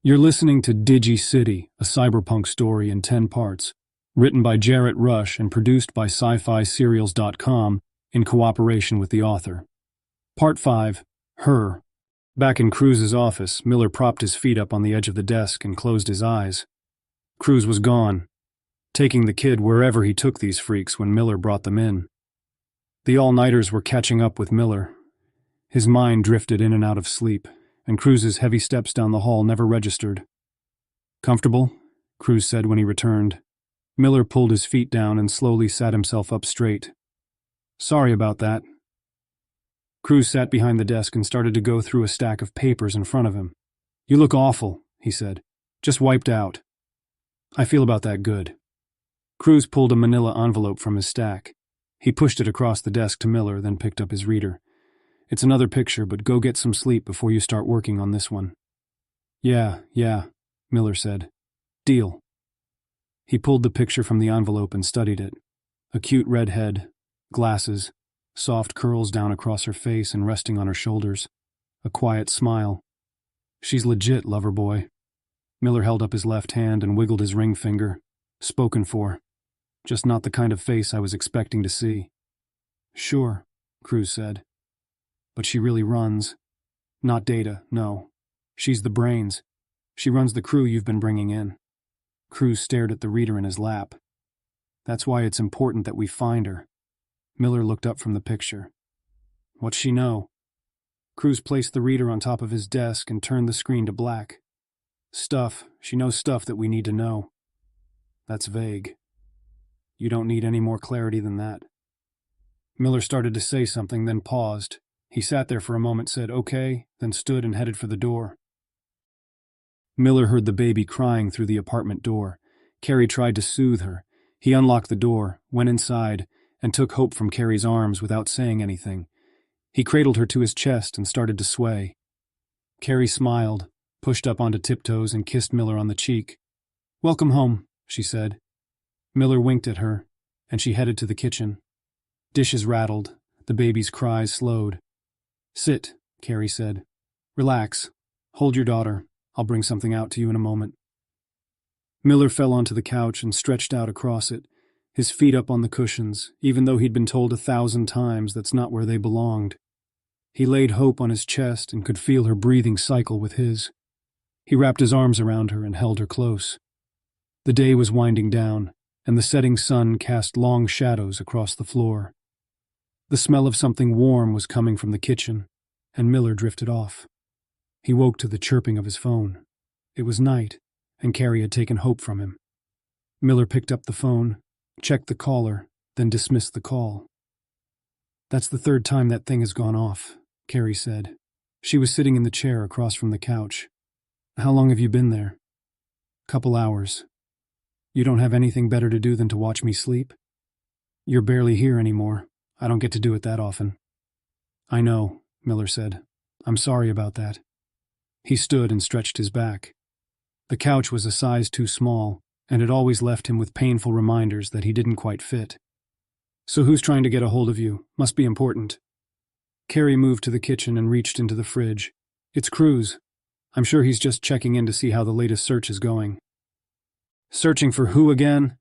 You're listening to Digi City, a cyberpunk story in 10 parts, written by Jarrett Rush and produced by SciFi in cooperation with the author. Part 5, Her. Back in Cruz's office, Miller propped his feet up on the edge of the desk and closed his eyes. Cruz was gone, taking the kid wherever he took these freaks when Miller brought them in. The all-nighters were catching up with Miller. His mind drifted in and out of sleep, and Cruz's heavy steps down the hall never registered. "Comfortable?" Cruz said when he returned. Miller pulled his feet down and slowly sat himself up straight. "Sorry about that." Cruz sat behind the desk and started to go through a stack of papers in front of him. "You look awful," he said. "Just wiped out." "I feel about that good." Cruz pulled a manila envelope from his stack. He pushed it across the desk to Miller, then picked up his reader. "It's another picture, but go get some sleep before you start working on this one." Yeah, Miller said. "Deal." He pulled the picture from the envelope and studied it. A cute red head, glasses, soft curls down across her face and resting on her shoulders. A quiet smile. "She's legit, lover boy." Miller held up his left hand and wiggled his ring finger. "Spoken for. Just not the kind of face I was expecting to see." "Sure," Cruz said. "But she really runs. Not Data, no. She's the brains. She runs the crew you've been bringing in." Cruz stared at the reader in his lap. "That's why it's important that we find her." Miller looked up from the picture. "What's she know?" Cruz placed the reader on top of his desk and turned the screen to black. "Stuff. She knows stuff that we need to know." "That's vague. You don't need any more clarity than that." Miller started to say something, then paused. He sat there for a moment, said, "Okay," then stood and headed for the door. Miller heard the baby crying through the apartment door. Carrie tried to soothe her. He unlocked the door, went inside, and took Hope from Carrie's arms without saying anything. He cradled her to his chest and started to sway. Carrie smiled, pushed up onto tiptoes, and kissed Miller on the cheek. "Welcome home," she said. Miller winked at her, and she headed to the kitchen. Dishes rattled. The baby's cries slowed. "Sit," Carrie said. "Relax. Hold your daughter. I'll bring something out to you in a moment." Miller fell onto the couch and stretched out across it, his feet up on the cushions, even though he'd been told 1,000 times that's not where they belonged. He laid Hope on his chest and could feel her breathing cycle with his. He wrapped his arms around her and held her close. The day was winding down, and the setting sun cast long shadows across the floor. The smell of something warm was coming from the kitchen, and Miller drifted off. He woke to the chirping of his phone. It was night, and Carrie had taken Hope from him. Miller picked up the phone, checked the caller, then dismissed the call. "That's the third time that thing has gone off," Carrie said. She was sitting in the chair across from the couch. "How long have you been there?" "Couple hours." "You don't have anything better to do than to watch me sleep?" "You're barely here anymore. I don't get to do it that often." "I know," Miller said. "I'm sorry about that." He stood and stretched his back. The couch was a size too small, and it always left him with painful reminders that he didn't quite fit. "So who's trying to get a hold of you? Must be important." Carrie moved to the kitchen and reached into the fridge. "It's Cruz. I'm sure he's just checking in to see how the latest search is going." "Searching for who again?"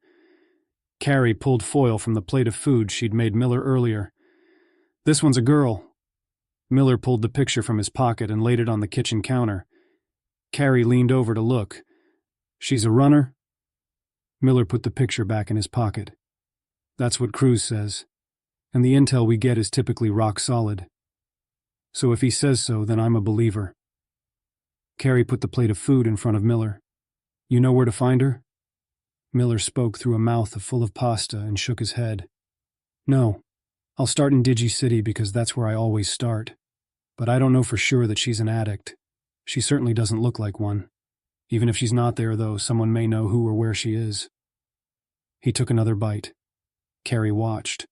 Carrie pulled foil from the plate of food she'd made Miller earlier. "This one's a girl." Miller pulled the picture from his pocket and laid it on the kitchen counter. Carrie leaned over to look. "She's a runner?" Miller put the picture back in his pocket. "That's what Cruz says. And the intel we get is typically rock solid. So if he says so, then I'm a believer." Carrie put the plate of food in front of Miller. "You know where to find her?" Miller spoke through a mouth full of pasta and shook his head. "No. I'll start in Digi City because that's where I always start. But I don't know for sure that she's an addict. She certainly doesn't look like one. Even if she's not there, though, someone may know who or where she is." He took another bite. Carrie watched.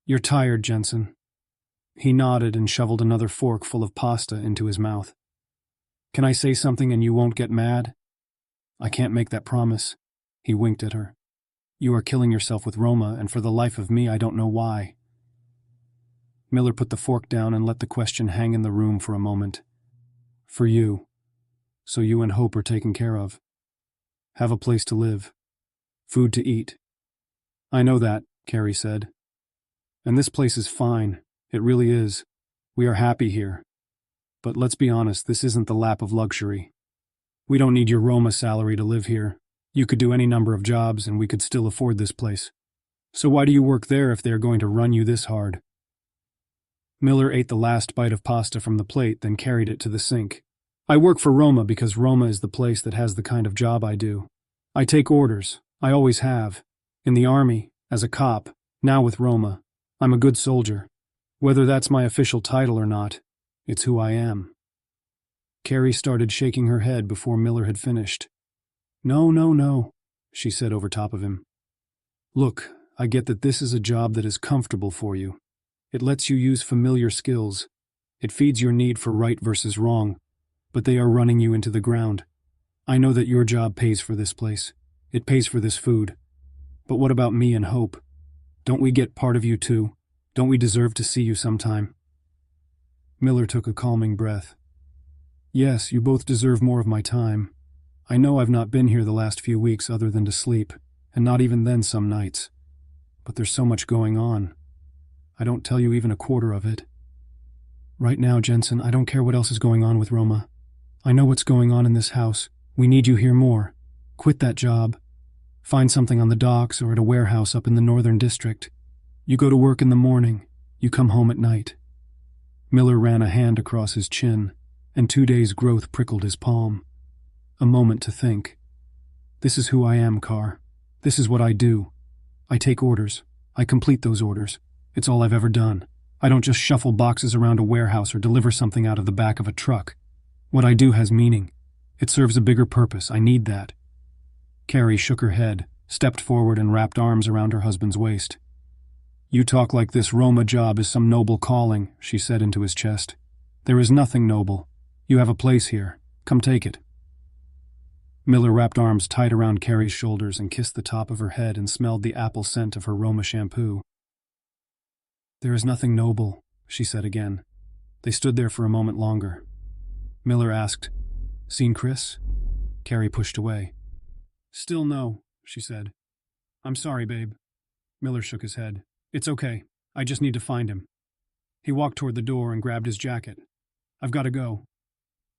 "You're tired, Jensen." He nodded and shoveled another fork full of pasta into his mouth. "Can I say something and you won't get mad?" "I can't make that promise." He winked at her. "You are killing yourself with Roma, and for the life of me, I don't know why." Miller put the fork down and let the question hang in the room for a moment. "For you. so you and Hope are taken care of. Have a place to live. Food to eat. I know that, Carrie said. And this place is fine. It really is. We are happy here. But let's be honest, this isn't the lap of luxury. We don't need your Roma salary to live here. You could do any number of jobs and we could still afford this place. So why do you work there if they are going to run you this hard? Miller ate the last bite of pasta from the plate, then carried it to the sink. I work for Roma because Roma is the place that has the kind of job I do. I take orders. I always have. In the army, as a cop, now with Roma. I'm a good soldier. Whether that's my official title or not, it's who I am. Carrie started shaking her head before Miller had finished. No, she said over top of him. Look, I get that this is a job that is comfortable for you. It lets you use familiar skills. It feeds your need for right versus wrong, but they are running you into the ground. I know that your job pays for this place. It pays for this food. But what about me and Hope? Don't we get part of you too? Don't we deserve to see you sometime? Miller took a calming breath. Yes, you both deserve more of my time. I know I've not been here the last few weeks other than to sleep, and not even then some nights. But there's so much going on. I don't tell you even a quarter of it. Right now, Jensen, I don't care what else is going on with Roma. I know what's going on in this house. We need you here more. Quit that job. Find something on the docks or at a warehouse up in the northern district. You go to work in the morning. You come home at night. Miller ran a hand across his chin, and 2 days' growth prickled his palm. A moment to think. This is who I am, Carr. This is what I do. I take orders. I complete those orders. It's all I've ever done. I don't just shuffle boxes around a warehouse or deliver something out of the back of a truck. What I do has meaning. It serves a bigger purpose. I need that. Carrie shook her head, stepped forward and wrapped arms around her husband's waist. You talk like this Roma job is some noble calling, she said into his chest. There is nothing noble. You have a place here. Come take it. Miller wrapped arms tight around Carrie's shoulders and kissed the top of her head and smelled the apple scent of her Roma shampoo. There is nothing noble, she said again. They stood there for a moment longer. Miller asked, Seen Chris? Carrie pushed away. Still no, she said. I'm sorry, babe. Miller shook his head. It's okay. I just need to find him. He walked toward the door and grabbed his jacket. I've got to go.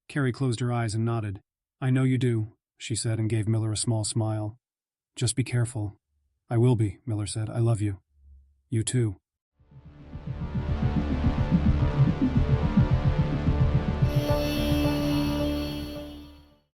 Carrie closed her eyes and nodded. I know you do, she said and gave Miller a small smile. Just be careful. I will be, Miller said. I love you. You too.